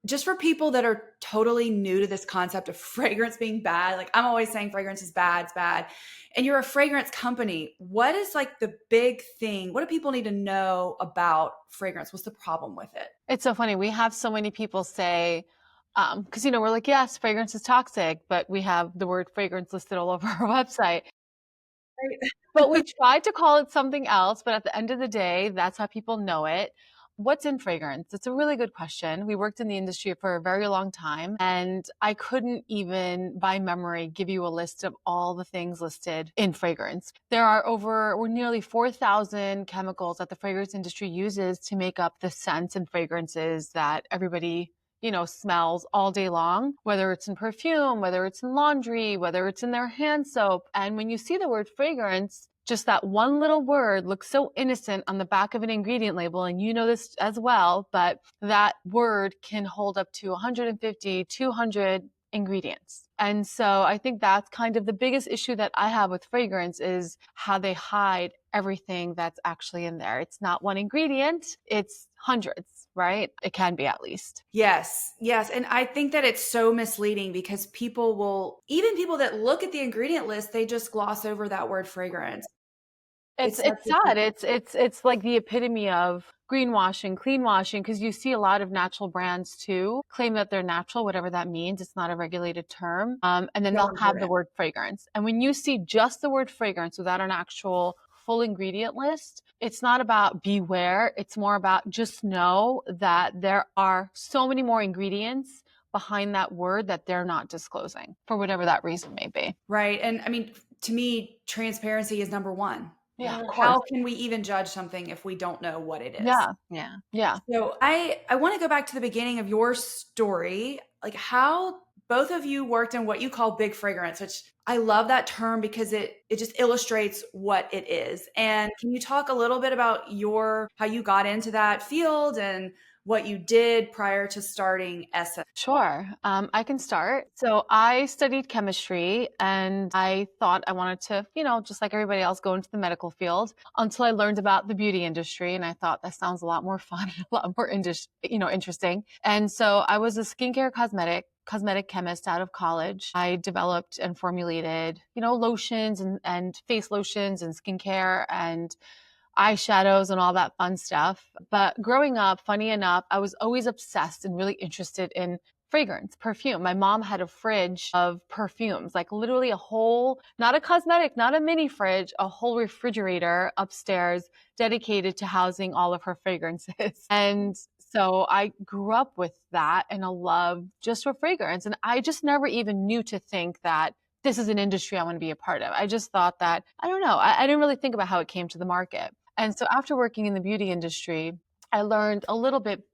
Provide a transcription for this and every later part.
just for people that are totally new to this concept of fragrance being bad, like I'm always saying fragrance is bad, it's bad. And you're a fragrance company. What is like the big thing? What do people need to know about fragrance? What's the problem with it? It's so funny. We have so many people say, because we're like, yes, fragrance is toxic, but we have the word fragrance listed all over our website. Right. But we tried to call it something else, but at the end of the day, that's how people know it. What's in fragrance? It's a really good question. We worked in the industry for a very long time, and I couldn't even by memory give you a list of all the things listed in fragrance. There are we're nearly 4,000 chemicals that the fragrance industry uses to make up the scents and fragrances that everybody smells all day long, whether it's in perfume, whether it's in laundry, whether it's in their hand soap. And when you see the word fragrance, just that one little word looks so innocent on the back of an ingredient label. And you know this as well, but that word can hold up to 150, 200 ingredients. And so I think that's kind of the biggest issue that I have with fragrance is how they hide everything that's actually in there. It's not one ingredient, it's hundreds, right? It can be at least. Yes, yes. And I think that it's so misleading because even people that look at the ingredient list, they just gloss over that word fragrance. It's It's such it's a big, sad. It's like the epitome of greenwashing, clean washing, because you see a lot of natural brands too claim that they're natural, whatever that means. It's not a regulated term. And then so they'll have the important. word fragrance. And when you see just the word fragrance without an actual full ingredient list, it's not about beware. It's more about just know that there are so many more ingredients behind that word that they're not disclosing for whatever that reason may be. Right. And I mean, to me, transparency is number one. Yeah, of course. How can we even judge something if we don't know what it is? Yeah, yeah, yeah. So I want to go back to the beginning of your story, like how both of you worked in what you call big fragrance, which I love that term because it just illustrates what it is. And can you talk a little bit about your how you got into that field and what you did prior to starting Essa? Sure. I can start. So I studied chemistry and I thought I wanted to, just like everybody else, go into the medical field until I learned about the beauty industry. And I thought that sounds a lot more fun, a lot more, interesting. And so I was a skincare cosmetic chemist out of college. I developed and formulated, lotions and face lotions and skincare and eyeshadows and all that fun stuff. But growing up, funny enough, I was always obsessed and really interested in fragrance, perfume. My mom had a fridge of perfumes, like literally a whole, not a cosmetic, not a mini fridge, a whole refrigerator upstairs dedicated to housing all of her fragrances. And so I grew up with that and a love just for fragrance. And I just never even knew to think that this is an industry I want to be a part of. I just thought that, I don't know, I didn't really think about how it came to the market. And so after working in the beauty industry, I learned a little bit,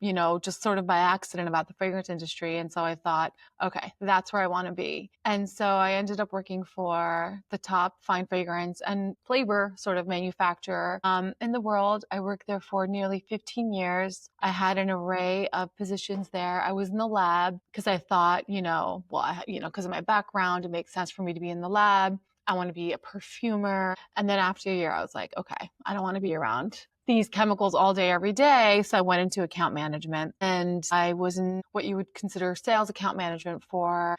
just sort of by accident about the fragrance industry. And so I thought, okay, that's where I want to be. And so I ended up working for the top fine fragrance and flavor sort of manufacturer in the world. I worked there for nearly 15 years. I had an array of positions there. I was in the lab because I thought, because of my background, it makes sense for me to be in the lab. I want to be a perfumer. And then after a year, I was like, okay, I don't want to be around these chemicals all day, every day. So I went into account management and I was in what you would consider sales account management for,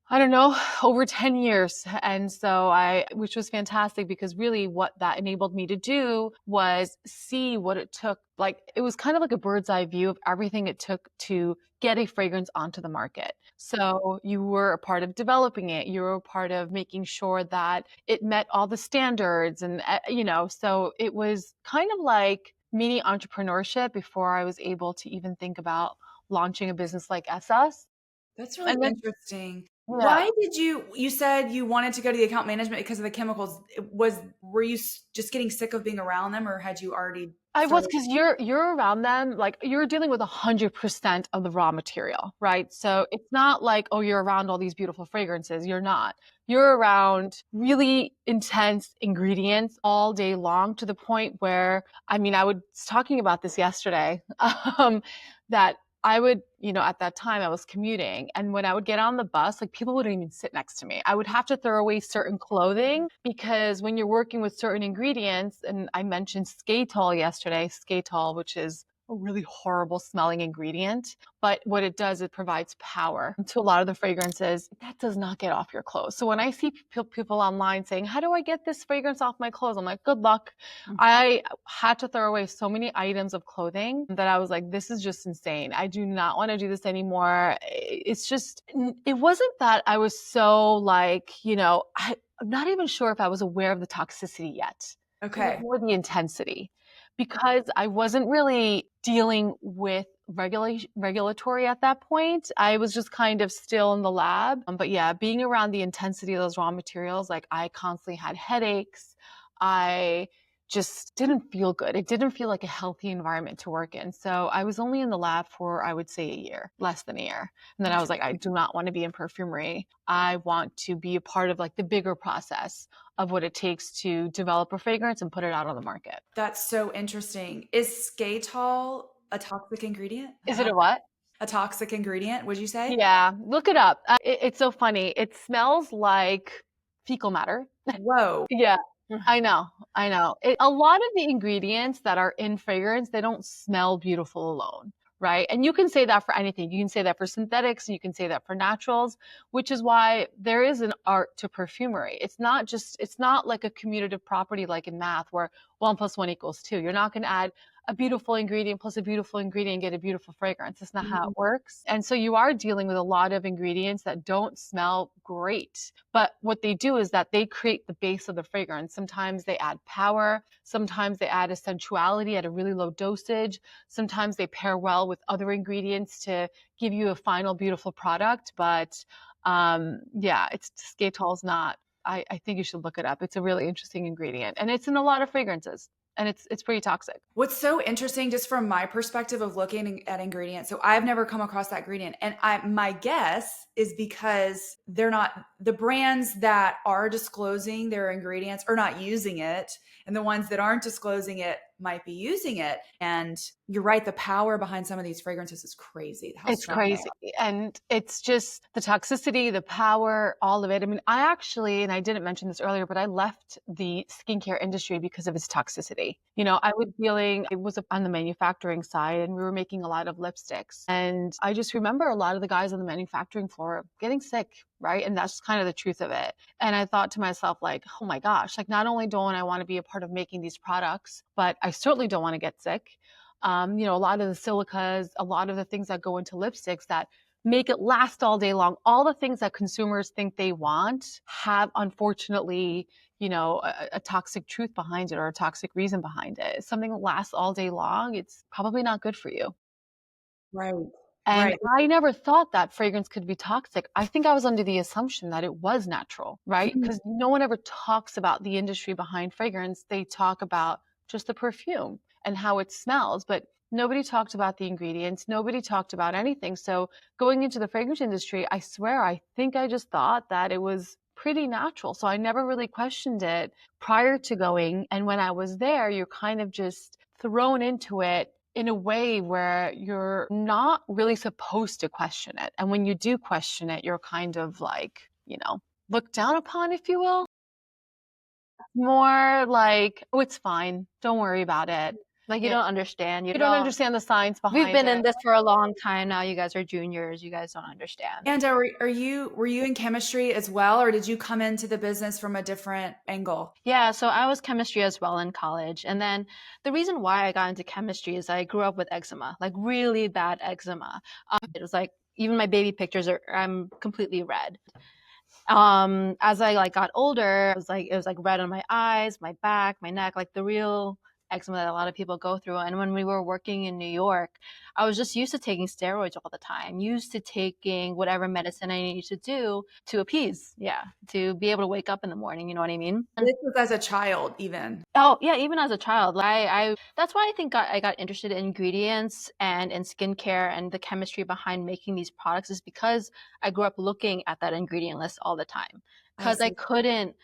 I don't know, over 10 years. And so which was fantastic because really what that enabled me to do was see what it took. Like it was kind of like a bird's eye view of everything it took to get a fragrance onto the market. So you were a part of developing it. You were a part of making sure that it met all the standards and, so it was kind of like mini entrepreneurship before I was able to even think about launching a business like SS. That's really And then, interesting. yeah. Why did you said you wanted to go to the account management because of the chemicals. Were you just getting sick of being around them or had you already I was started? because you're around them, like you're dealing with 100% of the raw material, right? So it's not like, oh, you're around all these beautiful fragrances. You're not. You're around really intense ingredients all day long to the point where, I was talking about this yesterday, that I would, at that time I was commuting and when I would get on the bus, like people wouldn't even sit next to me. I would have to throw away certain clothing because when you're working with certain ingredients, and I mentioned skatol yesterday, skatol, which is a really horrible smelling ingredient. But what it does, it provides power to a lot of the fragrances. That does not get off your clothes. So when I see people online saying, how do I get this fragrance off my clothes? I'm like, good luck. I had to throw away so many items of clothing that I was like, this is just insane. I do not want to do this anymore. It's just, it wasn't that I was so like, I'm not even sure if I was aware of the toxicity yet. It was Okay. more the intensity because I wasn't really dealing with regulatory at that point. I was just kind of still in the lab. But yeah, being around the intensity of those raw materials, like I constantly had headaches. I just didn't feel good. It didn't feel like a healthy environment to work in. So I was only in the lab for, I would say, a year, less than a year. And then I was like, I do not want to be in perfumery. I want to be a part of like the bigger process of what it takes to develop a fragrance and put it out on the market. That's so interesting. Is skatol a toxic ingredient? Is it a what? A toxic ingredient, would you say? Yeah, look it up. It's so funny. It smells like fecal matter. Whoa. Yeah, I know. I know. A lot of the ingredients that are in fragrance, they don't smell beautiful alone, right? And you can say that for anything. You can say that for synthetics, you can say that for naturals, which is why there is an art to perfumery. It's not like a commutative property like in math where 1 + 1 = 2. You're not going to add a beautiful ingredient plus a beautiful ingredient and get a beautiful fragrance. That's not how Mhm. it works. And so you are dealing with a lot of ingredients that don't smell great. But what they do is that they create the base of the fragrance. Sometimes they add power. Sometimes they add a sensuality at a really low dosage. Sometimes they pair well with other ingredients to give you a final beautiful product. But yeah, it's Skatol's not. I think you should look it up. It's a really interesting ingredient, and it's in a lot of fragrances, and it's pretty toxic. What's so interesting, just from my perspective of looking at ingredients, so I've never come across that ingredient, and my guess is because they're not, the brands that are disclosing their ingredients are not using it, and the ones that aren't disclosing it might be using it. And you're right, the power behind some of these fragrances is crazy. How It's strong they crazy. And it's just the toxicity, the power, all of it. I mean, I actually, and I didn't mention this earlier, but I left the skincare industry because of its toxicity. I was dealing, it was on the manufacturing side, and we were making a lot of lipsticks. And I just remember a lot of the guys on the manufacturing floor getting sick, right? And that's kind of the truth of it. And I thought to myself, like, oh my gosh, like not only don't I want to be a part of making these products, but I certainly don't want to get sick. A lot of the silicas, a lot of the things that go into lipsticks that make it last all day long, all the things that consumers think they want have unfortunately, a toxic truth behind it or a toxic reason behind it. If something that lasts all day long, it's probably not good for you. Right. And Right. I never thought that fragrance could be toxic. I think I was under the assumption that it was natural, right? Mhm. Because no one ever talks about the industry behind fragrance. They talk about just the perfume and how it smells, but nobody talked about the ingredients. Nobody talked about anything. So going into the fragrance industry, I swear, I think I just thought that it was pretty natural. So I never really questioned it prior to going. And when I was there, you're kind of just thrown into it in a way where you're not really supposed to question it. And when you do question it, you're kind of like, looked down upon, if you will. More like, oh, it's fine. Don't worry about it. Like you Yeah. don't understand. You You don't don't. understand the science We've behind been in it. this for a long time now. You guys are juniors. You guys don't understand. And were you in chemistry as well, or did you come into the business from a different angle? Yeah, so I was chemistry as well in college. And then the reason why I got into chemistry is I grew up with eczema, like really bad eczema. It was like even my baby pictures I'm completely red. As I like got older, it was like red on my eyes, my back, my neck, like the real eczema that a lot of people go through. And when we were working in New York, I was just used to taking steroids all the time, used to taking whatever medicine I needed to do to appease, yeah, to be able to wake up in the morning, you know what I mean? This was as a child, even. Oh, yeah, even as a child, I that's why I think I got interested in ingredients and in skincare and the chemistry behind making these products is because I grew up looking at that ingredient list all the time. I Because I see. couldn't,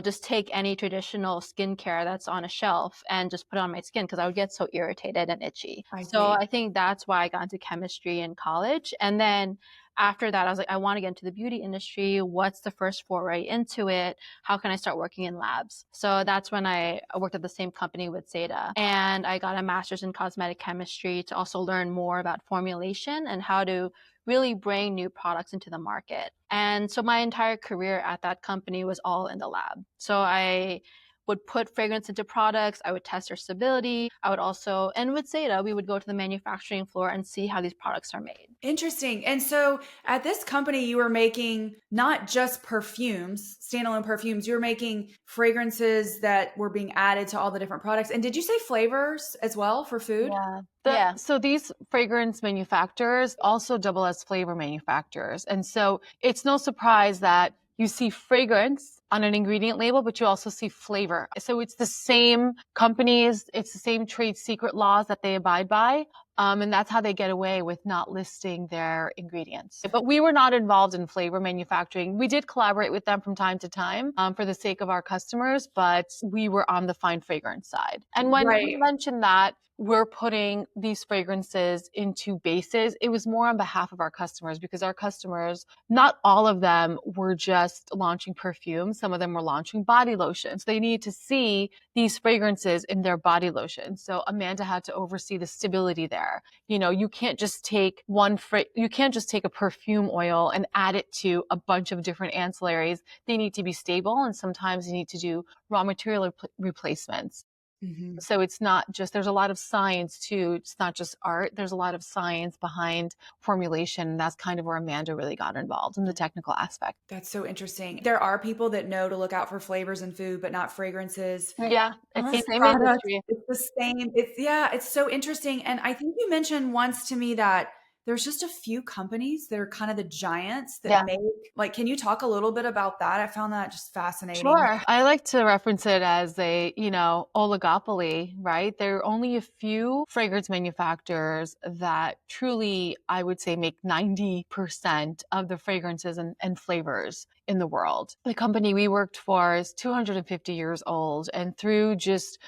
just take any traditional skincare that's on a shelf and just put it on my skin because I would get so irritated and itchy. I So see. I think that's why I got into chemistry in college. And then After that, I was like, I want to get into the beauty industry. What's the first foray into it? How can I start working in labs? So that's when I worked at the same company with Seda. And I got a master's in cosmetic chemistry to also learn more about formulation and how to really bring new products into the market. And so my entire career at that company was all in the lab. So I would put fragrance into products. I would test their stability. I would also, and with Seda, we would go to the manufacturing floor and see how these products are made. Interesting. And so at this company, you were making not just perfumes, standalone perfumes, you were making fragrances that were being added to all the different products. And did you say flavors as well for food? Yeah. Yeah. So these fragrance manufacturers also double as flavor manufacturers. And so it's no surprise that you see fragrance on an ingredient label, but you also see flavor. So it's the same companies, it's the same trade secret laws that they abide by. And that's how they get away with not listing their ingredients. But we were not involved in flavor manufacturing. We did collaborate with them from time to time for the sake of our customers, but we were on the fine fragrance side. And when Right. you mentioned that we're putting these fragrances into bases, it was more on behalf of our customers because our customers, not all of them were just launching perfumes. Some of them were launching body lotions. They needed to see these fragrances in their body lotions. So Amanda had to oversee the stability there. You know, you can't just take you can't just take a perfume oil and add it to a bunch of different ancillaries. They need to be stable, and sometimes you need to do raw material replacements. Mm-hmm. So it's not just, there's a lot of science too. It's not just art. There's a lot of science behind formulation. That's kind of where Amanda really got involved in the technical aspect. That's so interesting. There are people that know to look out for flavors in food, but not fragrances. Yeah, it's the In same products, industry. it's the same. It's so interesting. And I think you mentioned once to me that there's just a few companies that are kind of the giants that Yeah. make, like, can you talk a little bit about that? I found that just fascinating. Sure. I like to reference it as a, oligopoly, right? There are only a few fragrance manufacturers that truly, I would say, make 90% of the fragrances and flavors in the world. The company we worked for is 250 years old, and through just,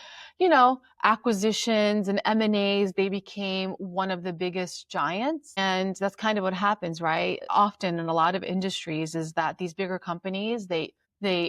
acquisitions and M&As, they became one of the biggest giants. And that's kind of what happens, right? Often in a lot of industries is that these bigger companies, they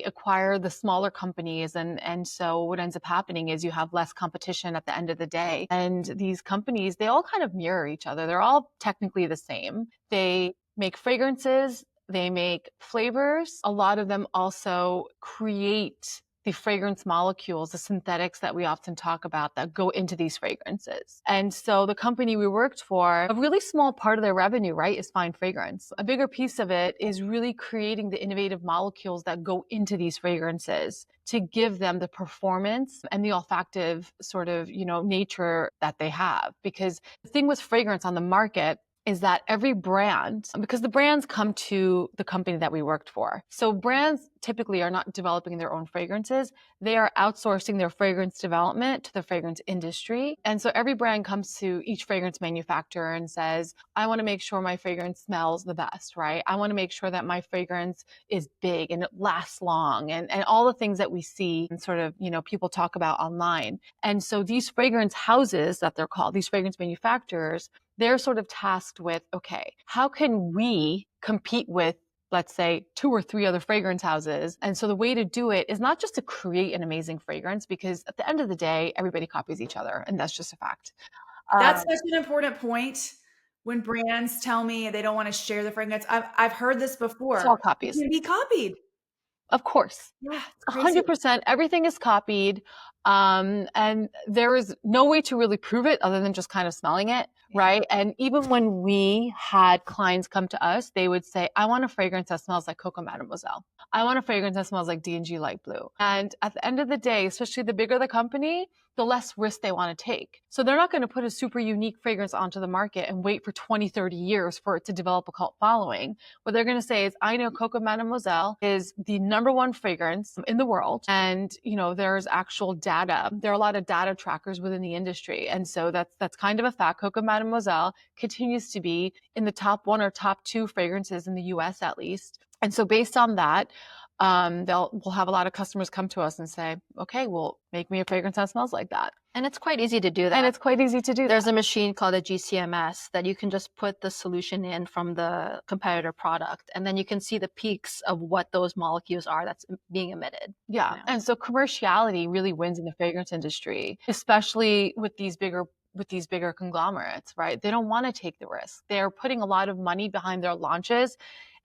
acquire the smaller companies, and so what ends up happening is you have less competition at the end of the day. And these companies, they all kind of mirror each other. They're all technically the same. They make fragrances, they make flavors. A lot of them also create the fragrance molecules, the synthetics that we often talk about that go into these fragrances. And so the company we worked for, a really small part of their revenue, right, is fine fragrance. A bigger piece of it is really creating the innovative molecules that go into these fragrances to give them the performance and the olfactive sort of, nature that they have. Because the thing with fragrance on the market is that every brand, because the brands come to the company that we worked for. So brands typically are not developing their own fragrances. They are outsourcing their fragrance development to the fragrance industry. And so every brand comes to each fragrance manufacturer and says, I want to make sure my fragrance smells the best, right? I want to make sure that my fragrance is big and it lasts long and all the things that we see and sort of, people talk about online. And so these fragrance houses that they're called, these fragrance manufacturers, they're sort of tasked with, okay, how can we compete with, let's say, 2 or 3 other fragrance houses? And so the way to do it is not just to create an amazing fragrance, because at the end of the day, everybody copies each other, and that's just a fact. That's such an important point. When brands tell me they don't want to share the fragrance, I've heard this It's before. all It copies. can be copied. Of course. Yeah, it's crazy. 100%. Everything is copied. And there is no way to really prove it other than just kind of smelling it, right? And even when we had clients come to us, they would say, I want a fragrance that smells like Coco Mademoiselle. I want a fragrance that smells like D&G Light Blue. And at the end of the day, especially the bigger the company, the less risk they want to take. So they're not going to put a super unique fragrance onto the market and wait for 20, 30 years for it to develop a cult following. What they're going to say is, I know Coco Mademoiselle is the #1 fragrance in the world. And, there's actual data. There are a lot of data trackers within the industry. And so that's kind of a fact. Coco Mademoiselle continues to be in the top 1 or top 2 fragrances in the US at least. And so based on that, we'll have a lot of customers come to us and say, okay, well, make me a fragrance that smells like that. And it's quite easy to do that. And it's quite easy to do There's that. a machine called a GCMS that you can just put the solution in from the competitor product, and then you can see the peaks of what those molecules are that's being emitted. Yeah. Yeah. And so commerciality really wins in the fragrance industry, especially with these bigger conglomerates, right? They don't want to take the risk. They're putting a lot of money behind their launches,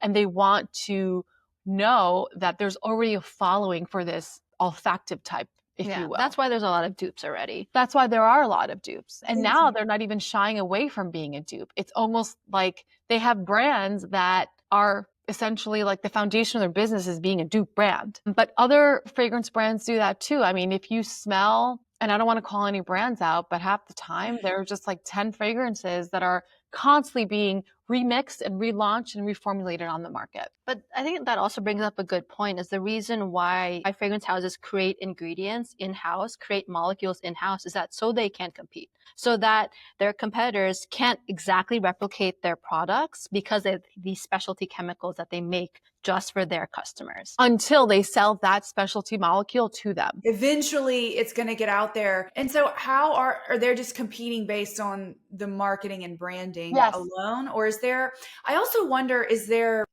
and they want to know that there's already a following for this olfactive type, if you will. That's why there's a lot of dupes already. That's why there are a lot of dupes. And now Interesting. they're not even shying away from being a dupe. It's almost like they have brands that are essentially like the foundation of their business is being a dupe brand. But other fragrance brands do that too. I mean, if you smell, and I don't want to call any brands out, but half the time there are just like 10 fragrances that are constantly being remixed and relaunched and reformulated on the market. But I think that also brings up a good point, is the reason why fragrance houses create ingredients in-house, create molecules in-house, is that so they can compete, so that their competitors can't exactly replicate their products because of these specialty chemicals that they make just for their customers. Until they sell that specialty molecule to them. Eventually it's going to get out there. And so how are they just competing based on the marketing and branding Yes. alone? Or is there, I also wonder, is there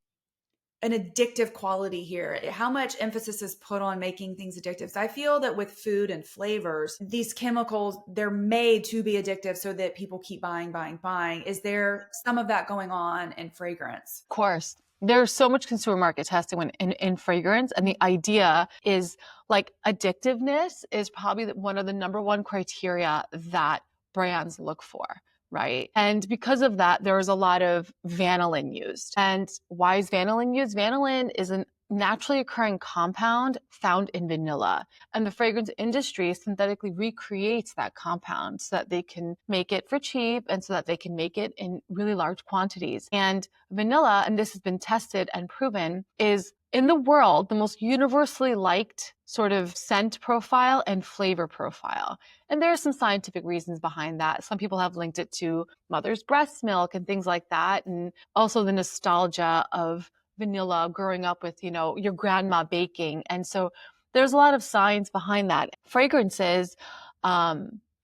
an addictive quality here? How much emphasis is put on making things addictive? So I feel that with food and flavors, these chemicals, they're made to be addictive so that people keep buying, buying, buying. Is there some of that going on in fragrance? Of course. There's so much consumer market testing in fragrance. And the idea is like addictiveness is probably one of the number one criteria that brands look for, right? And because of that, there is a lot of vanillin used. And why is vanillin used? Vanillin is a naturally occurring compound found in vanilla. And the fragrance industry synthetically recreates that compound so that they can make it for cheap and so that they can make it in really large quantities. And vanilla, and this has been tested and proven, is in the world the most universally liked sort of scent profile and flavor profile. And there are some scientific reasons behind that. Some people have linked it to mother's breast milk and things like that. And also the nostalgia of vanilla growing up with, your grandma baking. And so there's a lot of science behind that. Fragrances,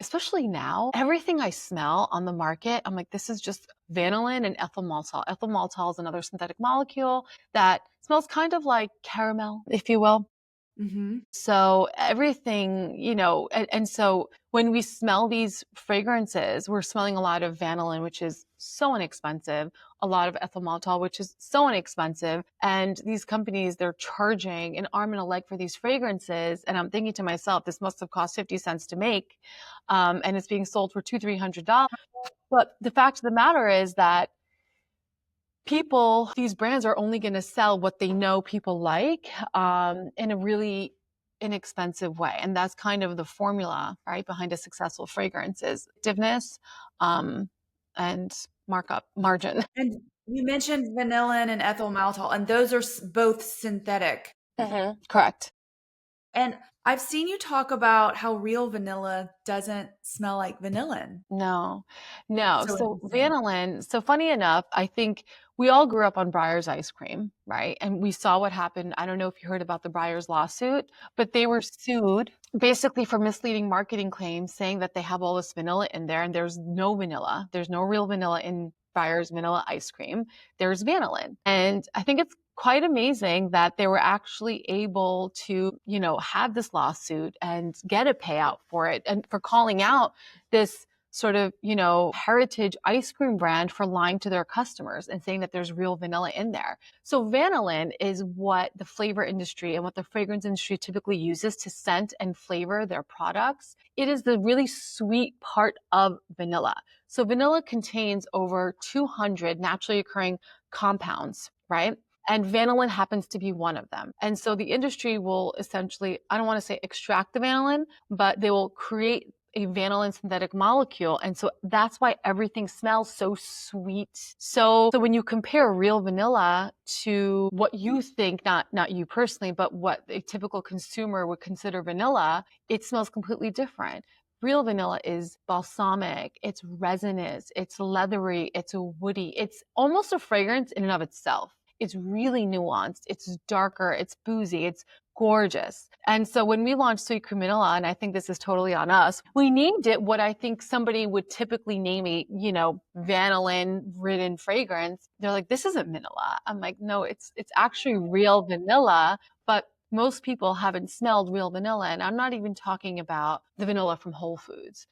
especially now, everything I smell on the market, I'm like, this is just vanillin and ethyl maltol. Ethyl maltol is another synthetic molecule that smells kind of like caramel, if you will. Mm-hmm. So everything, and so when we smell these fragrances, we're smelling a lot of vanillin, which is so inexpensive, a lot of ethyl maltol, which is so inexpensive. And these companies, they're charging an arm and a leg for these fragrances. And I'm thinking to myself, this must have cost 50 cents to make. And it's being sold for $200-$300. But the fact of the matter is that these brands are only going to sell what they know people like in a really inexpensive way. And that's kind of the formula, right, behind a successful fragrance is effectiveness and margin. And you mentioned vanillin and ethyl maltol, and those are both synthetic. Mm-hmm. Correct. And I've seen you talk about how real vanilla doesn't smell like vanillin. No. So interesting. vanillin, so funny enough, I think we all grew up on Breyers ice cream, right? And we saw what happened. I don't know if you heard about the Breyers lawsuit, but they were sued basically for misleading marketing claims saying that they have all this vanilla in there, and there's no vanilla. There's no real vanilla in Breyers vanilla ice cream. There's vanillin. And I think it's quite amazing that they were actually able to, have this lawsuit and get a payout for it and for calling out this sort of, heritage ice cream brand for lying to their customers and saying that there's real vanilla in there. So vanillin is what the flavor industry and what the fragrance industry typically uses to scent and flavor their products. It is the really sweet part of vanilla. So vanilla contains over 200 naturally occurring compounds, right? And vanillin happens to be one of them. And so the industry will essentially, I don't want to say extract the vanillin, but they will create a vanillin synthetic molecule. And so that's why everything smells so sweet. So when you compare real vanilla to what you think, not you personally, but what a typical consumer would consider vanilla, it smells completely different. Real vanilla is balsamic, it's resinous, it's leathery, it's woody. It's almost a fragrance in and of itself. It's really nuanced. It's darker. It's boozy. It's gorgeous. And so when we launched Sweet Cream Vanilla, and I think this is totally on us, we named it what I think somebody would typically name a, vanillin-ridden fragrance. They're like, this isn't vanilla. I'm like, no, it's actually real vanilla, but most people haven't smelled real vanilla. And I'm not even talking about the vanilla from Whole Foods.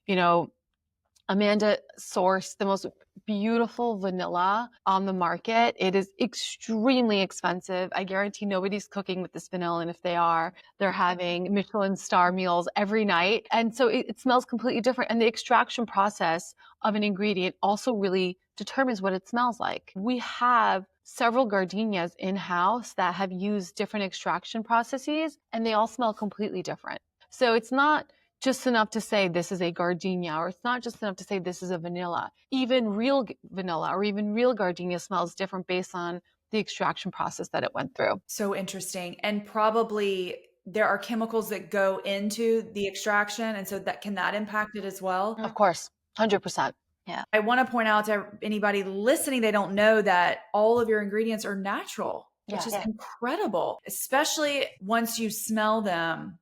Amanda sourced the most beautiful vanilla on the market. It is extremely expensive. I guarantee nobody's cooking with this vanilla. And if they are, they're having Michelin star meals every night. And so it smells completely different. And the extraction process of an ingredient also really determines what it smells like. We have several gardenias in-house that have used different extraction processes, and they all smell completely different. So it's not just enough to say this is a gardenia, or it's not just enough to say this is a vanilla. Even real vanilla or even real gardenia smells different based on the extraction process that it went through. So interesting. And probably there are chemicals that go into the extraction. And so can that impact it as well? Of course, 100%. Yeah. I want to point out to anybody listening, they don't know that all of your ingredients are natural, which is incredible, especially once you smell them.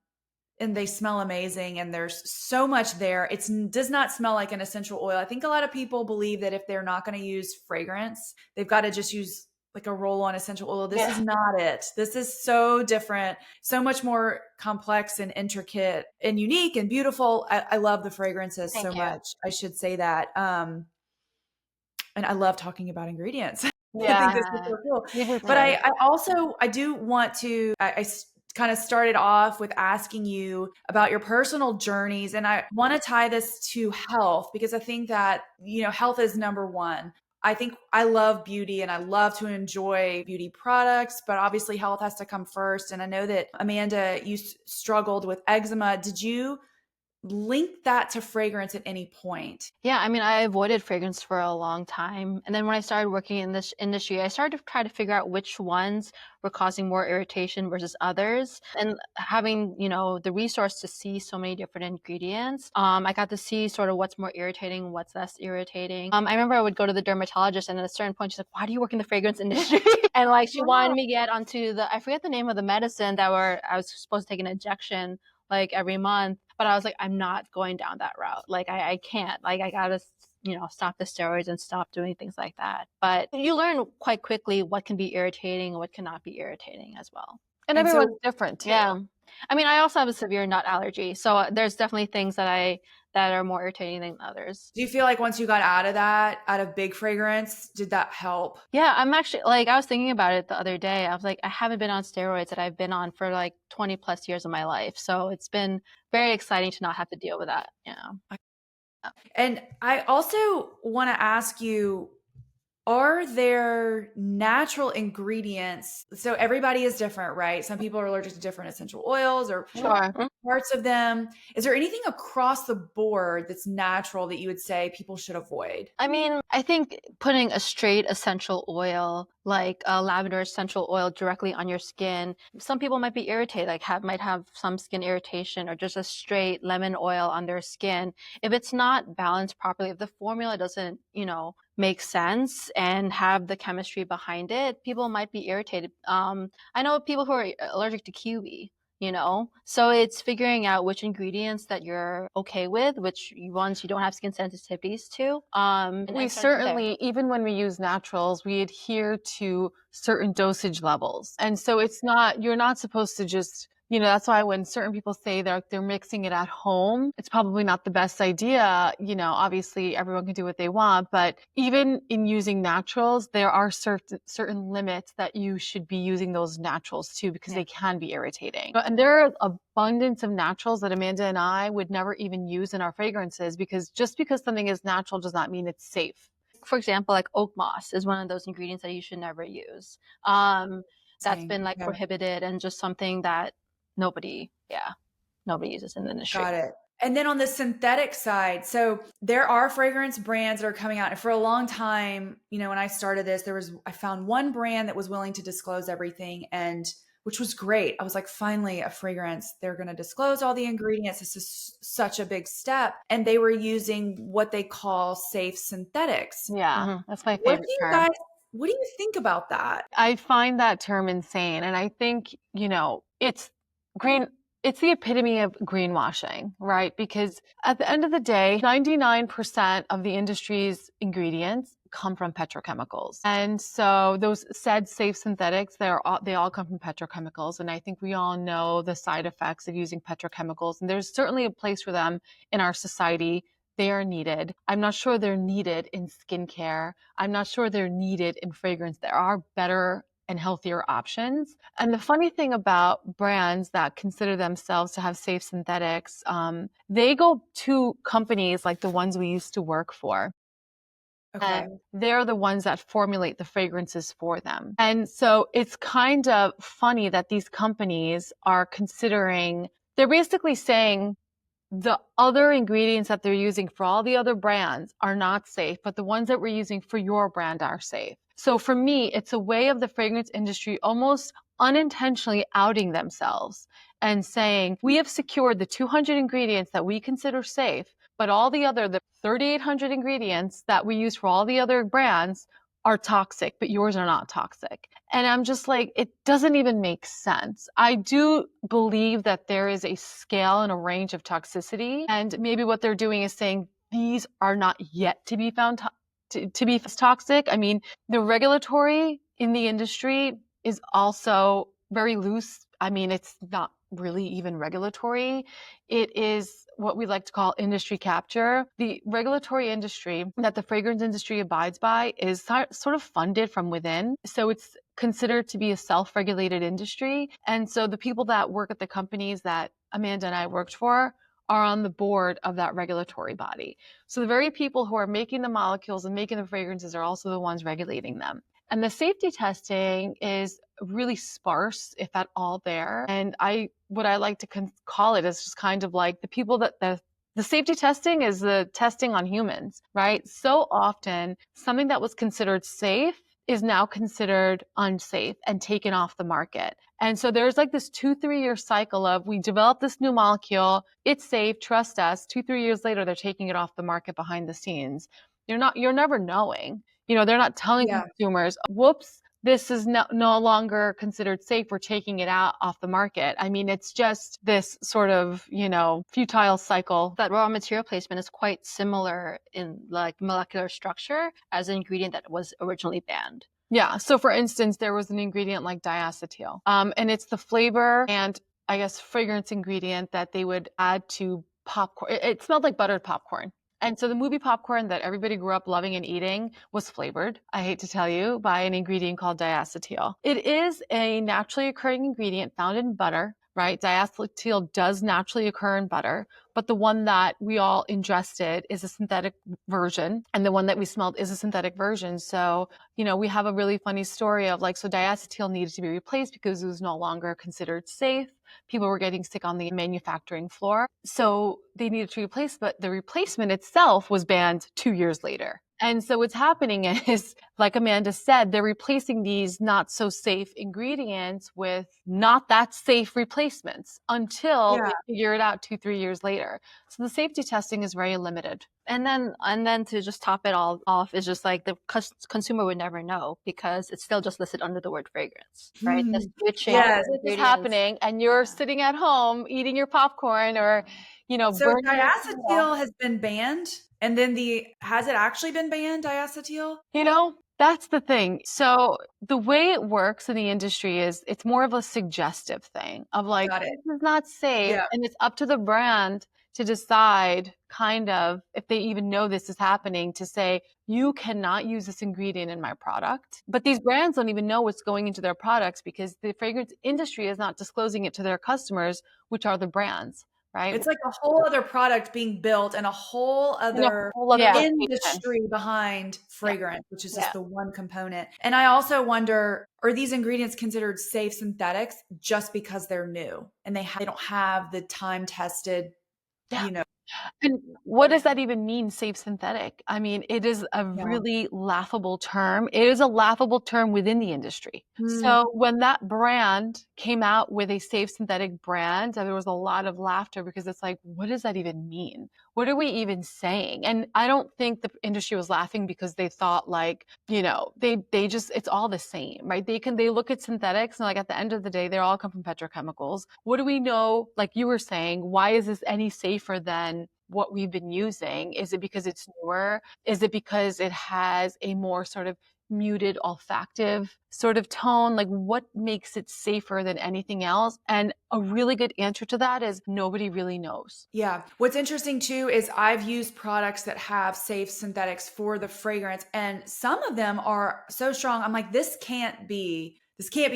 And they smell amazing, and there's so much there. It does not smell like an essential oil. I think a lot of people believe that if they're not going to use fragrance, they've got to just use like a roll-on essential oil. This is not it. This is so different, so much more complex and intricate and unique and beautiful. I love the fragrances so much. I should say that. And I love talking about ingredients. Yeah. I think this is so cool. But I do want to, I kind of started off with asking you about your personal journeys. And I want to tie this to health, because I think that, health is number one. I think I love beauty and I love to enjoy beauty products, but obviously health has to come first. And I know that Amanda, you struggled with eczema. Did you link that to fragrance at any point? Yeah, I mean, I avoided fragrance for a long time. And then when I started working in this industry, I started to try to figure out which ones were causing more irritation versus others. And having, the resource to see so many different ingredients, I got to see sort of what's more irritating, what's less irritating. I remember I would go to the dermatologist, and at a certain point, she's like, why do you work in the fragrance industry? And like, she wanted me to get onto I forget the name of the medicine I was supposed to take an injection like every month. But I was like, I'm not going down that route. Like, I can't. Like, I gotta, stop the steroids and stop doing things like that. But you learn quite quickly what can be irritating and what cannot be irritating as well. And everyone's different too. Yeah. I mean, I also have a severe nut allergy. So there's definitely things that are more irritating than others. Do you feel like once you got out of big fragrance, did that help? Yeah, I'm actually I was thinking about it the other day. I was like, I haven't been on steroids that I've been on for like 20 plus years of my life. So it's been very exciting to not have to deal with that. And I also want to ask you, are there natural ingredients? So everybody is different, right? Some people are allergic to different essential oils or parts of them. Is there anything across the board that's natural that you would say people should avoid? I mean, I think putting a straight essential oil, like a lavender essential oil, directly on your skin, some people might be irritated, might have some skin irritation, or just a straight lemon oil on their skin. If it's not balanced properly, if the formula doesn't, make sense and have the chemistry behind it, people might be irritated. I know people who are allergic to kiwi, so it's figuring out which ingredients that you're okay with, which ones you don't have skin sensitivities to. We certainly, even when we use naturals, we adhere to certain dosage levels. And so you're not supposed to just, that's why when certain people say they're mixing it at home, it's probably not the best idea. Obviously everyone can do what they want, but even in using naturals, there are certain limits that you should be using those naturals too, because they can be irritating. And there are abundance of naturals that Amanda and I would never even use in our fragrances, because just because something is natural does not mean it's safe. For example, like oak moss is one of those ingredients that you should never use. That's been prohibited, and just something that nobody uses in the industry. Got it. And then on the synthetic side, so there are fragrance brands that are coming out. And for a long time, when I started this, I found one brand that was willing to disclose everything, and which was great. I was like, finally, a fragrance. They're going to disclose all the ingredients. This is such a big step. And they were using what they call safe synthetics. Yeah, that's my favorite term. What do you think about that? I find that term insane. And I think, it's green, it's the epitome of greenwashing, right? Because at the end of the day, 99% of the industry's ingredients come from petrochemicals. And so those said safe synthetics, they all come from petrochemicals. And I think we all know the side effects of using petrochemicals. And there's certainly a place for them in our society. They are needed. I'm not sure they're needed in skincare. I'm not sure they're needed in fragrance. There are better and healthier options. And the funny thing about brands that consider themselves to have safe synthetics, they go to companies like the ones we used to work for. Okay. And they're the ones that formulate the fragrances for them. And so it's kind of funny that these companies are considering, they're basically saying, the other ingredients that they're using for all the other brands are not safe, but the ones that we're using for your brand are safe. So for me, it's a way of the fragrance industry almost unintentionally outing themselves and saying, we have secured the 200 ingredients that we consider safe, but all the 3,800 ingredients that we use for all the other brands are toxic, but yours are not toxic. And I'm just like, it doesn't even make sense. I do believe that there is a scale and a range of toxicity. And maybe what they're doing is saying these are not yet to be found to be toxic. I mean, the regulatory in the industry is also very loose. I mean, it's not really even regulatory. It is what we like to call industry capture. The regulatory industry that the fragrance industry abides by is sort of funded from within. So it's considered to be a self-regulated industry. And so the people that work at the companies that Amanda and I worked for are on the board of that regulatory body. So the very people who are making the molecules and making the fragrances are also the ones regulating them. And the safety testing is really sparse, if at all there. And what I like to call it is just kind of like the people that the safety testing is the testing on humans, right? So often something that was considered safe is now considered unsafe and taken off the market. And so there's like this 2-3 year cycle of we develop this new molecule, it's safe, trust us. 2-3 years later, they're taking it off the market behind the scenes. You're never knowing. They're not telling consumers, whoops, this is no longer considered safe. We're taking it out off the market. I mean, it's just this sort of, futile cycle. That raw material placement is quite similar in like molecular structure as an ingredient that was originally banned. Yeah. So for instance, there was an ingredient like diacetyl, and it's the flavor and I guess fragrance ingredient that they would add to popcorn. It smelled like buttered popcorn. And so the movie popcorn that everybody grew up loving and eating was flavored, I hate to tell you, by an ingredient called diacetyl. It is a naturally occurring ingredient found in butter, right? Diacetyl does naturally occur in butter, but the one that we all ingested is a synthetic version, and the one that we smelled is a synthetic version. So, we have a really funny story of so diacetyl needed to be replaced because it was no longer considered safe. People were getting sick on the manufacturing floor. So they needed to replace, but the replacement itself was banned 2 years later. And so what's happening is, like Amanda said, they're replacing these not so safe ingredients with not that safe replacements until they figure it out 2-3 years later. So the safety testing is very limited. And then to just top it all off is just like the consumer would never know because it's still just listed under the word fragrance, right? The switching is happening, and you're sitting at home eating your popcorn or, So diacetyl has been banned, and then has it actually been banned, diacetyl? That's the thing. So the way it works in the industry is it's more of a suggestive thing of this is not safe, and it's up to the brand to decide kind of if they even know this is happening to say, you cannot use this ingredient in my product. But these brands don't even know what's going into their products because the fragrance industry is not disclosing it to their customers, which are the brands. Right? It's like a whole other product being built and a whole other industry behind fragrance, which is just the one component. And I also wonder, are these ingredients considered safe synthetics just because they're new and they don't have the time tested, And what does that even mean, safe synthetic? I mean, it is a Yeah. really laughable term. It is a laughable term within the industry. Mm, So when that brand came out with a safe synthetic brand, there was a lot of laughter because it's like, what does that even mean? What are we even saying? And I don't think the industry was laughing because they thought like, they just, it's all the same, right? They look at synthetics and like at the end of the day, they all come from petrochemicals. What do we know? Like you were saying, why is this any safer than what we've been using? Is it because it's newer? Is it because it has a more sort of muted olfactive sort of tone? Like what makes it safer than anything else? And a really good answer to that is nobody really knows. yeah. What's interesting too is I've used products that have safe synthetics for the fragrance, and some of them are so strong. I'm like, this can't be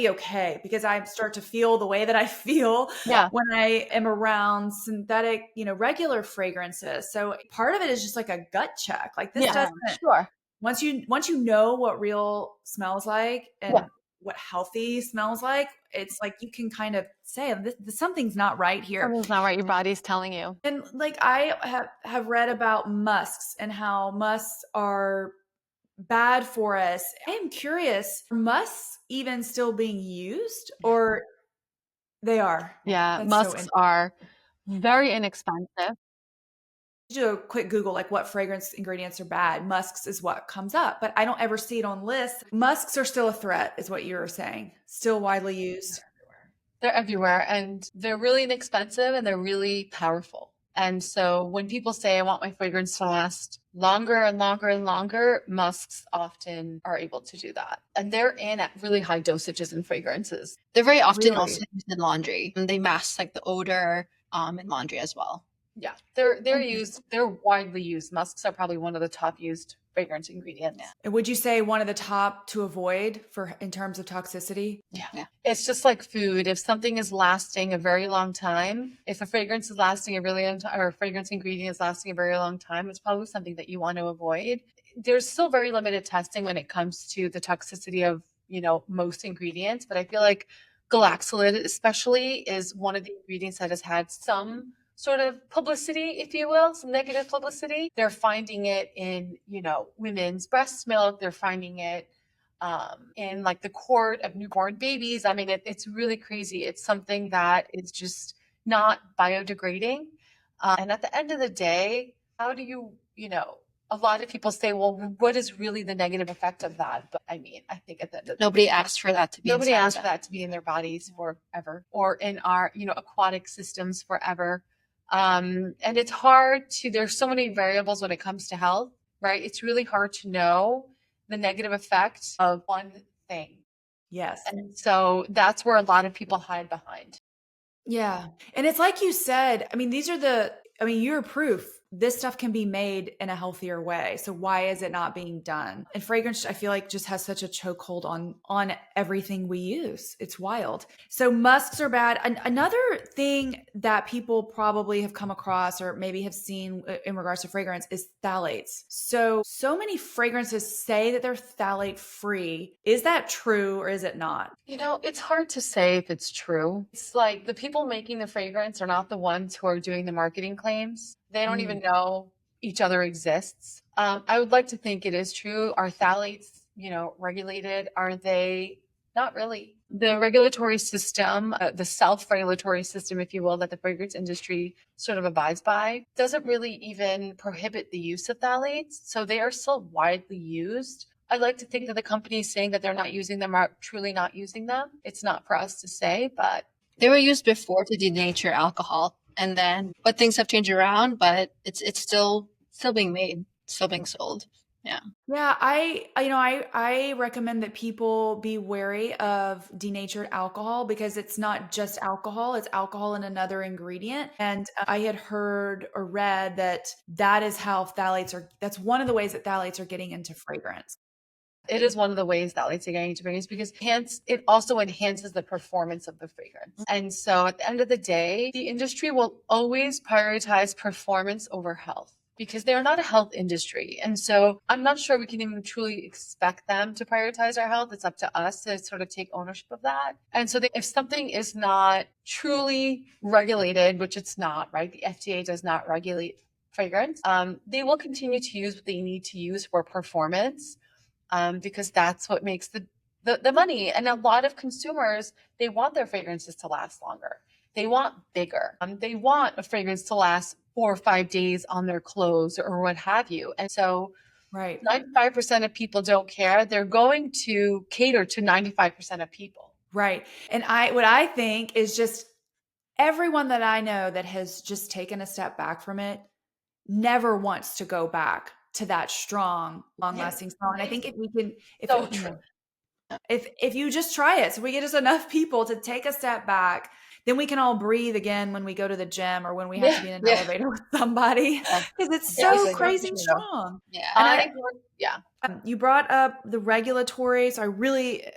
okay, because I start to feel the way that I feel Yeah. when I am around synthetic, regular fragrances. So part of it is just like a gut check. Like this Yeah. doesn't, Sure. once you know what real smells like Yeah. and what healthy smells like, it's like you can kind of say this something's not right here. Something's not right. Your body's telling you. And like I have read about musks and how musks are bad for us. I am curious, are musks even still being used, or they are? Yeah. That's so Musks interesting. are very inexpensive. Do a quick Google, like what fragrance ingredients are bad. Musks is what comes up, but I don't ever see it on lists. Musks are still a threat, is what you were saying. Still widely used. They're everywhere and they're really inexpensive and they're really powerful. And so when people say, I want my fragrance to last longer and longer and longer, musks often are able to do that. And they're in at really high dosages in fragrances. They're very often Really? also used in laundry. And they mask like the odor in laundry as well. Yeah, they're widely used. Musks are probably one of the top used fragrance ingredients. Yeah. And would you say one of the top to avoid for in terms of toxicity? Yeah. It's just like food. If something is lasting a very long time, if a fragrance is lasting a really long time, or a fragrance ingredient is lasting a very long time, it's probably something that you want to avoid. There's still very limited testing when it comes to the toxicity of, most ingredients, but I feel like galaxolid especially is one of the ingredients that has had some sort of publicity, if you will, some negative publicity. They're finding it in, women's breast milk. They're finding it in like the quart of newborn babies. I mean, it's really crazy. It's something that is just not biodegrading. And at the end of the day, how do a lot of people say, well, what is really the negative effect of that? But I mean, I think at the end of the Nobody asked for that to be nobody inside asked for them. that to be in their bodies forever or in our, aquatic systems forever. And it's hard there's so many variables when it comes to health, right? It's really hard to know the negative effects of one thing. Yes. And so that's where a lot of people hide behind. Yeah. And it's like you said, I mean, you're proof this stuff can be made in a healthier way. So why is it not being done? And fragrance, I feel like, just has such a chokehold on everything we use. It's wild. So musks are bad. Another thing that people probably have come across or maybe have seen in regards to fragrance is phthalates. So many fragrances say that they're phthalate free. Is that true or is it not? It's hard to say if it's true. It's like the people making the fragrance are not the ones who are doing the marketing claims. They don't even know each other exists. I would like to think it is true. Are phthalates, regulated? Are they? Not really. The regulatory system, the self-regulatory system, if you will, that the fragrance industry sort of abides by, doesn't really even prohibit the use of phthalates. So they are still widely used. I'd like to think that the companies saying that they're not using them are truly not using them. It's not for us to say, but they were used before to denature alcohol. And then, but things have changed around, but it's still being made, still being sold. Yeah. Yeah, I recommend that people be wary of denatured alcohol because it's not just alcohol, it's alcohol and another ingredient. And I had heard or read that is how that's one of the ways that phthalates are getting into fragrance. It is one of the ways that lights are getting into fragrance because it also enhances the performance of the fragrance. And so at the end of the day, the industry will always prioritize performance over health. because they're not a health industry. And so I'm not sure we can even truly expect them to prioritize our health. It's up to us to sort of take ownership of that. And so if something is not truly regulated, which it's not, right? The FDA does not regulate fragrance. They will continue to use what they need to use for performance, because that's what makes the money. And a lot of consumers, they want their fragrances to last longer. They want bigger. They want a fragrance to last 4 or 5 days on their clothes or what have you. And so Right. 95% of people don't care. They're going to cater to 95% of people. Right. And what I think is just everyone that I know that has just taken a step back from it never wants to go back to that strong, long-lasting smell. And I think if we can, So true. if you just try it, so we get just enough people to take a step back, then we can all breathe again when we go to the gym or when we have to be in an elevator with somebody, because it's so crazy strong. Yeah. And you brought up the regulatory, so I really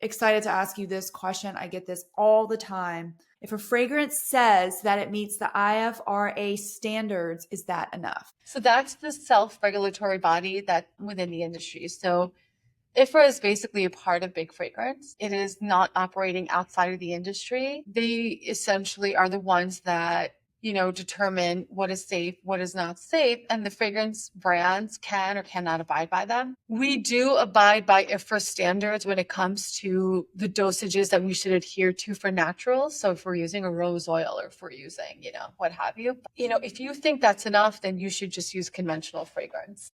excited to ask you this question. I get this all the time. If a fragrance says that it meets the IFRA standards, is that enough? So that's the self-regulatory body that within the industry. So IFRA is basically a part of Big Fragrance. It is not operating outside of the industry. They essentially are the ones that, determine what is safe, what is not safe, and the fragrance brands can or cannot abide by them. We do abide by IFRA standards when it comes to the dosages that we should adhere to for naturals. So if we're using a rose oil or if we're using, what have you. If you think that's enough, then you should just use conventional fragrance.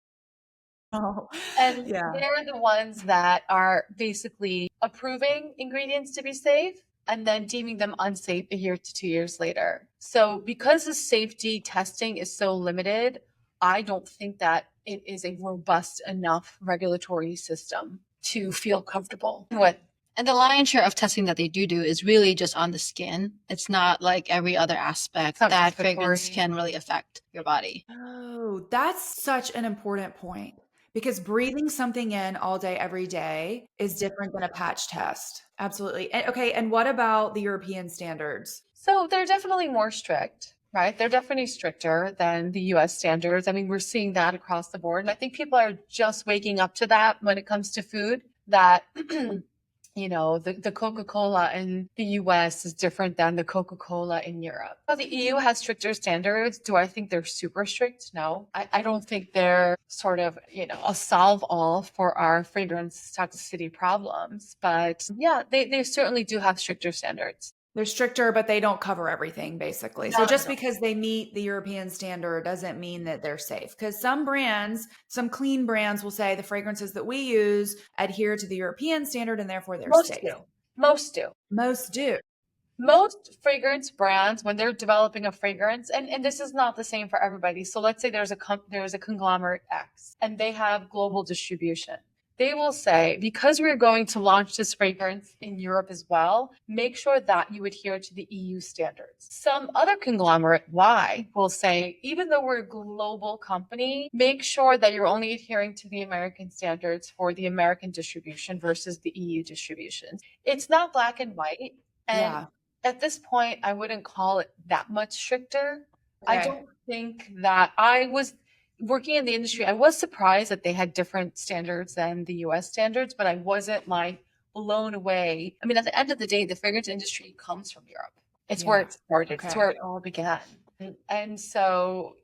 Oh, And yeah. they're the ones that are basically approving ingredients to be safe and then deeming them unsafe a year to 2 years later. So because the safety testing is so limited, I don't think that it is a robust enough regulatory system to feel comfortable with. And the lion's share of testing that they do is really just on the skin. It's not like every other aspect that fragrance can really affect your body. Oh, that's such an important point. Because breathing something in all day, every day is different than a patch test. Absolutely. And, okay. And what about the European standards? So they're definitely more strict, right? They're definitely stricter than the US standards. I mean, we're seeing that across the board. And I think people are just waking up to that when it comes to food, that the Coca-Cola in the US is different than the Coca-Cola in Europe. Well, the EU has stricter standards. Do I think they're super strict? No. I don't think they're sort of, a solve all for our fragrance toxicity problems. But yeah, they certainly do have stricter standards. They're stricter, but they don't cover everything, basically. So just because they meet the European standard doesn't mean that they're safe. Because some clean brands will say the fragrances that we use adhere to the European standard and therefore they're safe. Most do. Most fragrance brands, when they're developing a fragrance, and this is not the same for everybody. So let's say there's a conglomerate X and they have global distribution. They will say, because we're going to launch this fragrance in Europe as well, make sure that you adhere to the EU standards. Some other conglomerate Y will say, even though we're a global company, make sure that you're only adhering to the American standards for the American distribution versus the EU distribution. It's not black and white. And at this point, I wouldn't call it that much stricter. Okay. I don't think that I was working in the industry, I was surprised that they had different standards than the US standards, but I wasn't blown away. I mean, at the end of the day, the fragrance industry comes from Europe. It's where it started. Okay. It's where it all began. And so,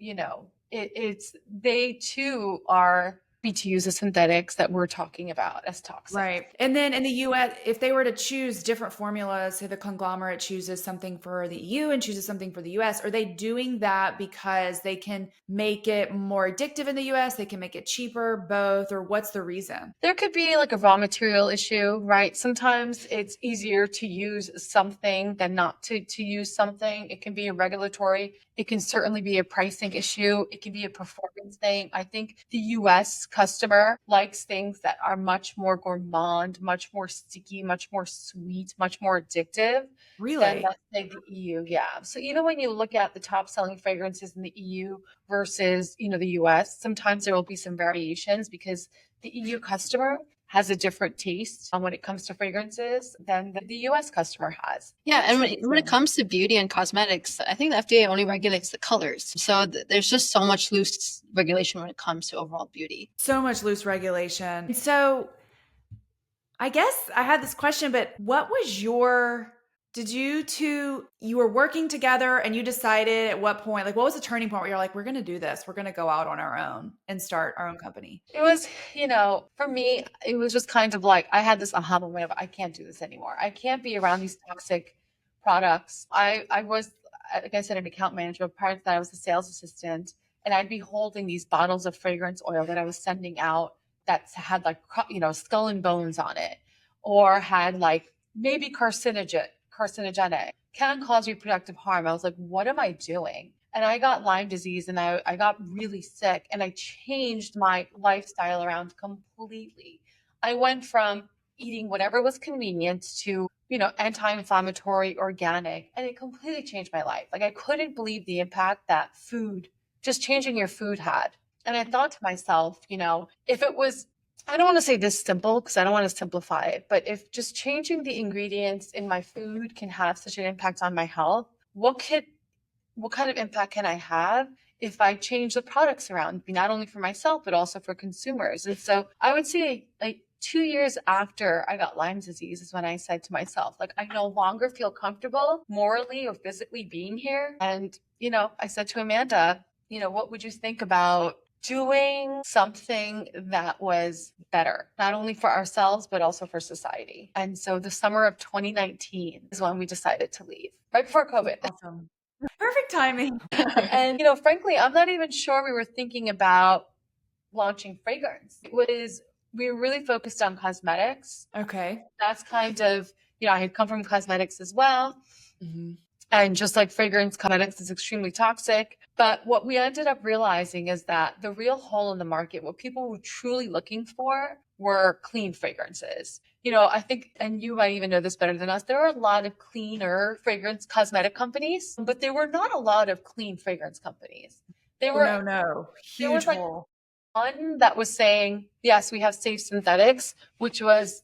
they too are to use the synthetics that we're talking about as toxic. Right. And then in the US, if they were to choose different formulas, say the conglomerate chooses something for the EU and chooses something for the US, are they doing that because they can make it more addictive in the US? They can make it cheaper, both, or what's the reason? There could be a raw material issue, right? Sometimes it's easier to use something than not to use something. It can be a regulatory. It can certainly be a pricing issue. It can be a performance thing. I think the US customer likes things that are much more gourmand, much more sticky, much more sweet, much more addictive. Really? Than, let's say, the EU. Yeah. So even when you look at the top selling fragrances in the EU versus, the US, sometimes there will be some variations because the EU customer has a different taste when it comes to fragrances than the US customer has. Yeah, and when it comes to beauty and cosmetics, I think the FDA only regulates the colors. So there's just so much loose regulation when it comes to overall beauty. So much loose regulation. So I guess I had this question, but what was you were working together and you decided at what point, like what was the turning point where you're like, we're going to do this. We're going to go out on our own and start our own company? It was, for me, it was just kind of like I had this aha moment of I can't do this anymore. I can't be around these toxic products. I was, like I said, an account manager. Prior to that, I was a sales assistant, and I'd be holding these bottles of fragrance oil that I was sending out that had like, skull and bones on it, or had like maybe carcinogenic, can cause reproductive harm. I was like, what am I doing? And I got Lyme disease and I got really sick, and I changed my lifestyle around completely. I went from eating whatever was convenient to, anti-inflammatory, organic, and it completely changed my life. Like I couldn't believe the impact that just changing your food had. And I thought to myself, if it was, I don't want to say this simple because I don't want to simplify it, but if just changing the ingredients in my food can have such an impact on my health, what kind of impact can I have if I change the products around, not only for myself, but also for consumers? And so I would say like 2 years after I got Lyme disease is when I said to myself, like, I no longer feel comfortable morally or physically being here. And, I said to Amanda, what would you think about doing something that was better, not only for ourselves, but also for society? And so the summer of 2019 is when we decided to leave, right before COVID. Awesome. Perfect timing. And, frankly, I'm not even sure we were thinking about launching fragrance. We were really focused on cosmetics. Okay. That's kind of, I had come from cosmetics as well. Mm-hmm. And just like fragrance, cosmetics is extremely toxic. But what we ended up realizing is that the real hole in the market, what people were truly looking for were clean fragrances. I think, and you might even know this better than us, there are a lot of cleaner fragrance cosmetic companies, but there were not a lot of clean fragrance companies. Huge there was like hole. one that was saying, yes, we have safe synthetics, which was,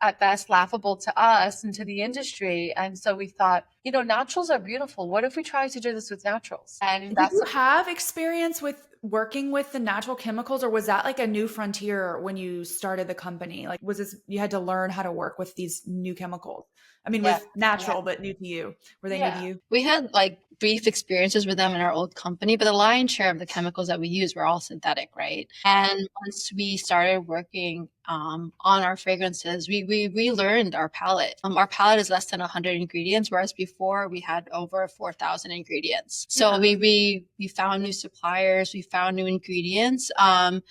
at best laughable to us and to the industry. And so we thought, naturals are beautiful. What if we try to do this with naturals? And did you have experience with working with the natural chemicals, or was that like a new frontier when you started the company? Like, was this, you had to learn how to work with these new chemicals? I mean, with natural, but new to you. Were they new to you? We had like brief experiences with them in our old company, but the lion's share of the chemicals that we use were all synthetic, right? And once we started working on our fragrances, we learned our palette. Our palette is less than 100 ingredients, whereas before we had over 4,000 ingredients. So we found new suppliers, we found new ingredients, and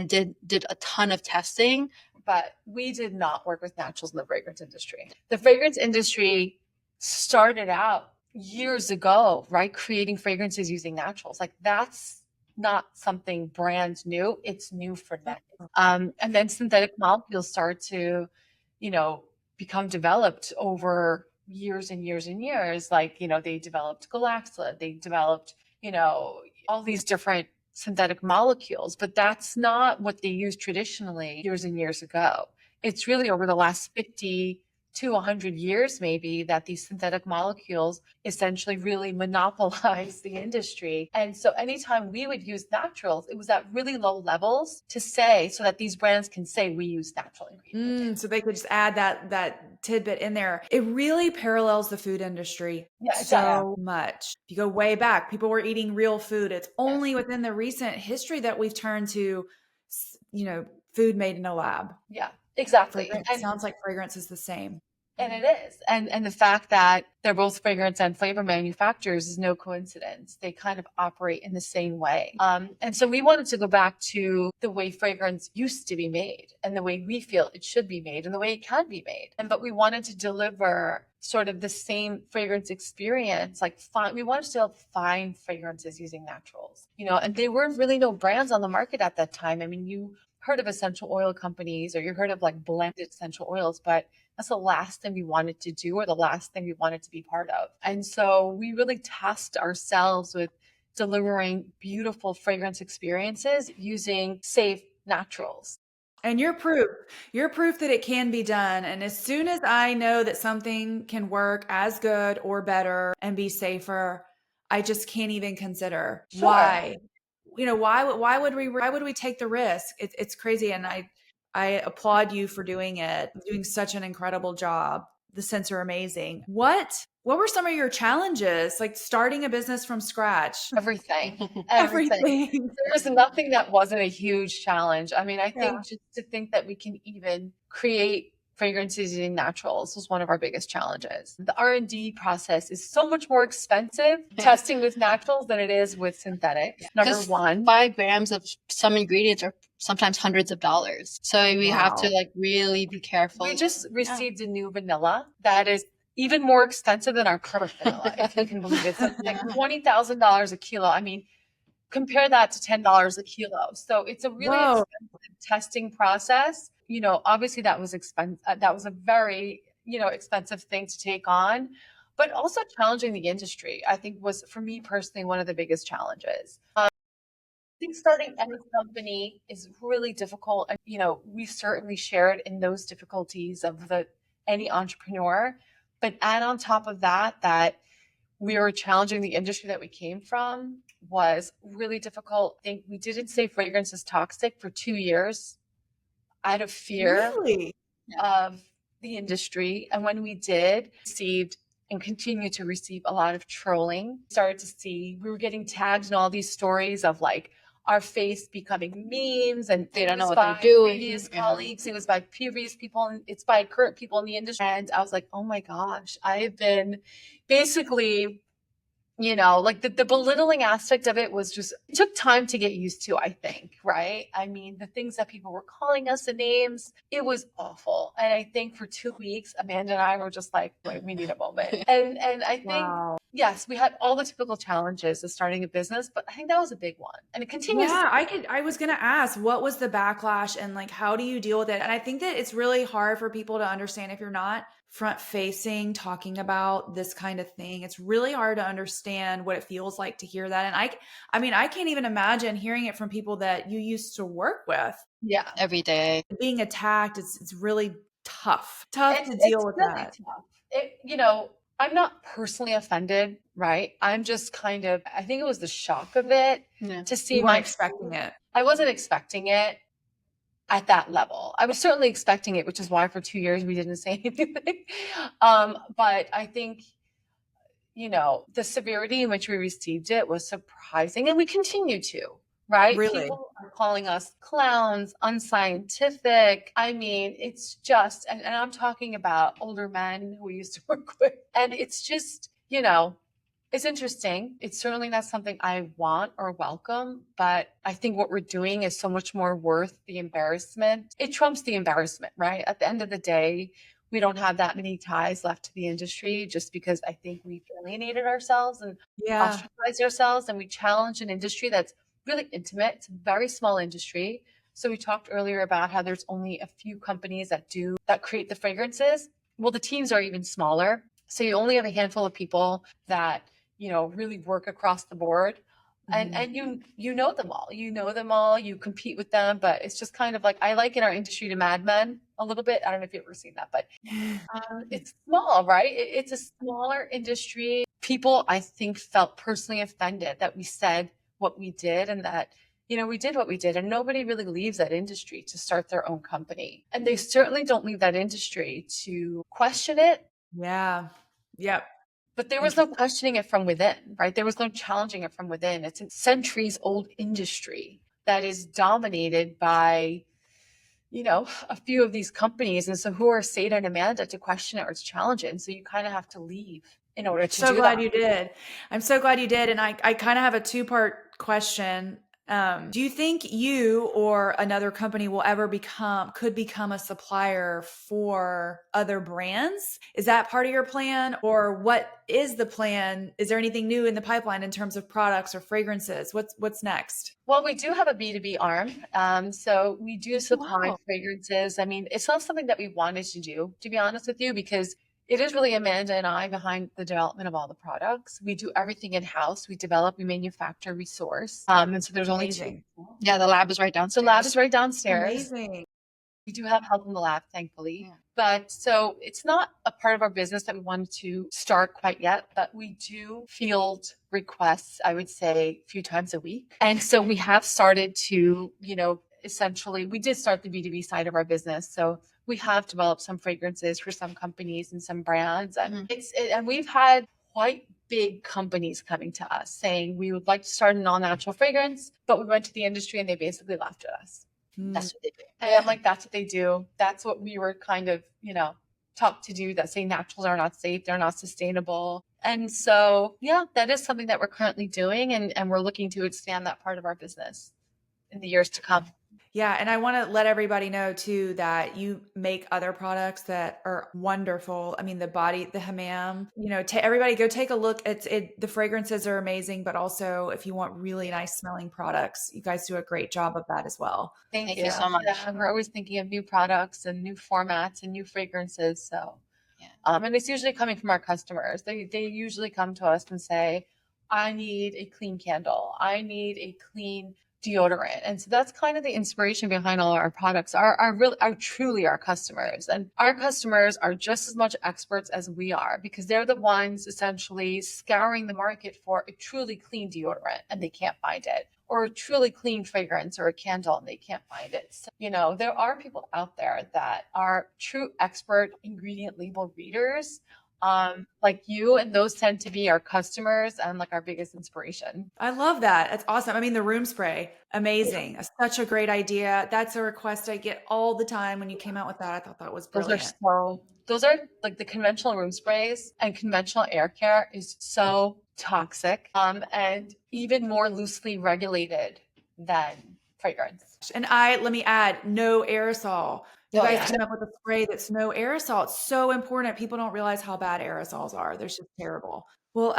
did a ton of testing. But we did not work with naturals in the fragrance industry. The fragrance industry started out years ago, right? Creating fragrances using naturals. Like that's not something brand new. It's new for them. And then synthetic molecules start to, become developed over years and years and years. Like, they developed Galaxla, they developed, all these different synthetic molecules, but that's not what they used traditionally years and years ago. It's really over the last 50 to 100 years, maybe, that these synthetic molecules essentially really monopolize the industry. And so anytime we would use naturals, it was at really low levels so that these brands can say we use natural ingredients. So they could just add that tidbit in there. It really parallels the food industry much. If you go way back, people were eating real food. It's only within the recent history that we've turned to, food made in a lab. Yeah, exactly. It sounds like fragrance is the same. And it is. And the fact that they're both fragrance and flavor manufacturers is no coincidence. They kind of operate in the same way. And so we wanted to go back to the way fragrance used to be made and the way we feel it should be made and the way it can be made. But we wanted to deliver sort of the same fragrance experience. We wanted to still find fragrances using naturals, and there weren't really no brands on the market at that time. I mean, you heard of essential oil companies or you heard of like blended essential oils, but that's the last thing we wanted to do or the last thing we wanted to be part of. And so we really tasked ourselves with delivering beautiful fragrance experiences using safe naturals. And you're proof that it can be done. And as soon as I know that something can work as good or better and be safer, I just can't even consider Sure. why. Why would we take the risk? It's crazy. And I applaud you for doing it, doing such an incredible job. The scents are amazing. What were some of your challenges, like starting a business from scratch? Everything. Everything. Everything. There's nothing that wasn't a huge challenge. I mean, I Yeah. think just to think that we can even create fragrances using naturals was one of our biggest challenges. The R&D process is so much more expensive testing with naturals than it is with synthetic. Number 'Cause one. 5 grams of some ingredients are sometimes hundreds of dollars. So we have to Wow. like really be careful. We just received a new vanilla that is even more expensive than our current vanilla, if you can believe it. So it's like $20,000 a kilo. I mean, compare that to $10 a kilo. So it's a really Whoa. expensive testing process. You know, obviously that was expensive. That was a very, expensive thing to take on, but also challenging the industry, I think was for me personally, one of the biggest challenges. I think starting any company is really difficult. And, we certainly shared in those difficulties of any entrepreneur, but add on top of that we were challenging the industry that we came from was really difficult. I think we didn't say fragrance is toxic for 2 years out of fear Really? of the industry. And when we did, received and continue to receive a lot of trolling. Started to see, we were getting tagged in all these stories of like our face becoming memes, and They don't know it was what by they're doing. previous Yeah. colleagues, it was by previous people, and it's by current people in the industry. And I was like, oh my gosh, I have been basically, like the belittling aspect of it was just, it took time to get used to, I think, right? I mean, the things that people were calling us, the names, it was awful. And I think for 2 weeks, Amanda and I were just like, wait, we need a moment. And I think, Wow. yes, we had all the typical challenges of starting a business, but I think that was a big one. And it continues. Yeah, I was going to ask, what was the backlash and like, how do you deal with it? And I think that it's really hard for people to understand if you're not front facing, talking about this kind of thing. It's really hard to understand what it feels like to hear that. And I mean, I can't even imagine hearing it from people that you used to work with. Yeah. Every day. Being attacked, it's really tough to It's deal with really that. tough. I'm not personally offended, right? I'm just kind of, I think it was the shock of it to see You weren't expecting it. I wasn't expecting it at that level. I was certainly expecting it, which is why for 2 years we didn't say anything. But I think, the severity in which we received it was surprising, and we continue to, right? Really? People are calling us clowns, unscientific. I mean, it's just, and I'm talking about older men who we used to work with. And it's just, it's interesting. It's certainly not something I want or welcome, but I think what we're doing is so much more worth the embarrassment. It trumps the embarrassment, right? At the end of the day, we don't have that many ties left to the industry just because I think we've alienated ourselves and ostracized ourselves, and we challenge an industry that's really intimate. It's a very small industry. So we talked earlier about how there's only a few companies that create the fragrances. Well, the teams are even smaller. So you only have a handful of people that, really work across the board. And you know them all. You compete with them, but it's just kind of like, I liken our industry to Mad Men a little bit. I don't know if you've ever seen that, but it's small, right? It's a smaller industry. People, I think, felt personally offended that we said what we did, and that, we did what we did, and nobody really leaves that industry to start their own company. And they certainly don't leave that industry to question it. Yeah. Yep. But there was no questioning it from within, right? There was no challenging it from within. It's a centuries old industry that is dominated by, a few of these companies. And so who are Seda and Amanda to question it or to challenge it? And so you kind of have to leave in order to do that. So glad you did. I'm so glad you did. And I kind of have a two-part question. Do you think you or another company could become a supplier for other brands? Is that part of your plan, or what is the plan? Is there anything new in the pipeline in terms of products or fragrances? What's next? Well, we do have a B2B arm. So we do supply fragrances. I mean, it's not something that we wanted to do, to be honest with you, because it is really Amanda and I behind the development of all the products. We do everything in-house. We develop, we manufacture, we source. And so there's only two. Yeah, the lab is right downstairs. The lab is right downstairs. Amazing. We do have help in the lab, thankfully. Yeah. But so it's not a part of our business that we wanted to start quite yet, but we do field requests, I would say, a few times a week. And so we have started to, essentially, we did start the B2B side of our business. So we have developed some fragrances for some companies and some brands. And and we've had quite big companies coming to us saying we would like to start an all natural fragrance, but we went to the industry and they basically laughed at us. That's what they do. And I'm like, that's what they do. That's what we were kind of, taught to do, that say naturals are not safe, they're not sustainable. And so, yeah, that is something that we're currently doing. And we're looking to expand that part of our business in the years to come. Yeah. And I want to let everybody know too that you make other products that are wonderful. I mean, the hammam, everybody go take a look. The fragrances are amazing, but also if you want really nice smelling products, you guys do a great job of that as well. Thank you so much. Yeah, we're always thinking of new products and new formats and new fragrances. So, and it's usually coming from our customers. They usually come to us and say, I need a clean candle. I need a clean deodorant. And so that's kind of the inspiration behind all our products are truly our customers. And our customers are just as much experts as we are because they're the ones essentially scouring the market for a truly clean deodorant and they can't find it, or a truly clean fragrance or a candle and they can't find it. So, there are people out there that are true expert ingredient label readers, like you, and those tend to be our customers and like our biggest inspiration. I love that. That's awesome. I mean, the room spray, amazing. That's such a great idea. That's a request I get all the time. When you came out with that, I thought that was brilliant. Those are like the conventional room sprays, and conventional air care is so toxic, and even more loosely regulated than fragrance. And let me add, no aerosol. You guys came up with a spray that's no aerosol. It's so important. People don't realize how bad aerosols are. They're just terrible. Well,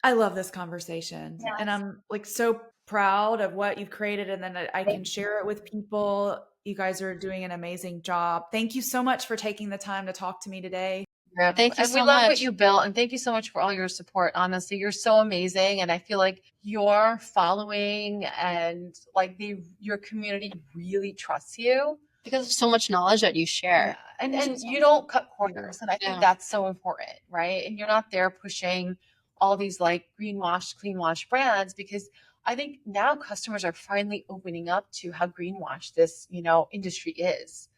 I love this conversation, and I'm like so proud of what you've created, and then I can share it with people. You guys are doing an amazing job. Thank you so much for taking the time to talk to me today. Yeah. Thank you And so we love much. what you built, and thank you so much for all your support. Honestly, you're so amazing, and I feel like your following and like your community really trusts you. Because of so much knowledge that you share. And you don't cut corners. And I think that's so important, right? And you're not there pushing all these like greenwash, clean wash brands, because I think now customers are finally opening up to how greenwash this, industry is.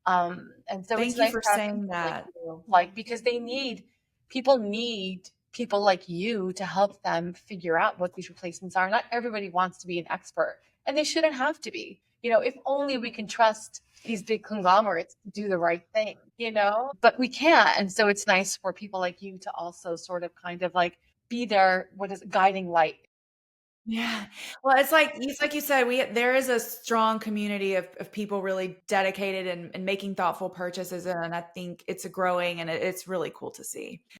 And so Thank it's you nice for to have saying people that. because people need people like you to help them figure out what these replacements are. Not everybody wants to be an expert, and they shouldn't have to be. If only we can trust these big conglomerates to do the right thing, but we can't. And so it's nice for people like you to also sort of kind of like be their, guiding light. Yeah. Well, it's like you said, there is a strong community of people really dedicated and making thoughtful purchases. And I think it's growing and it's really cool to see.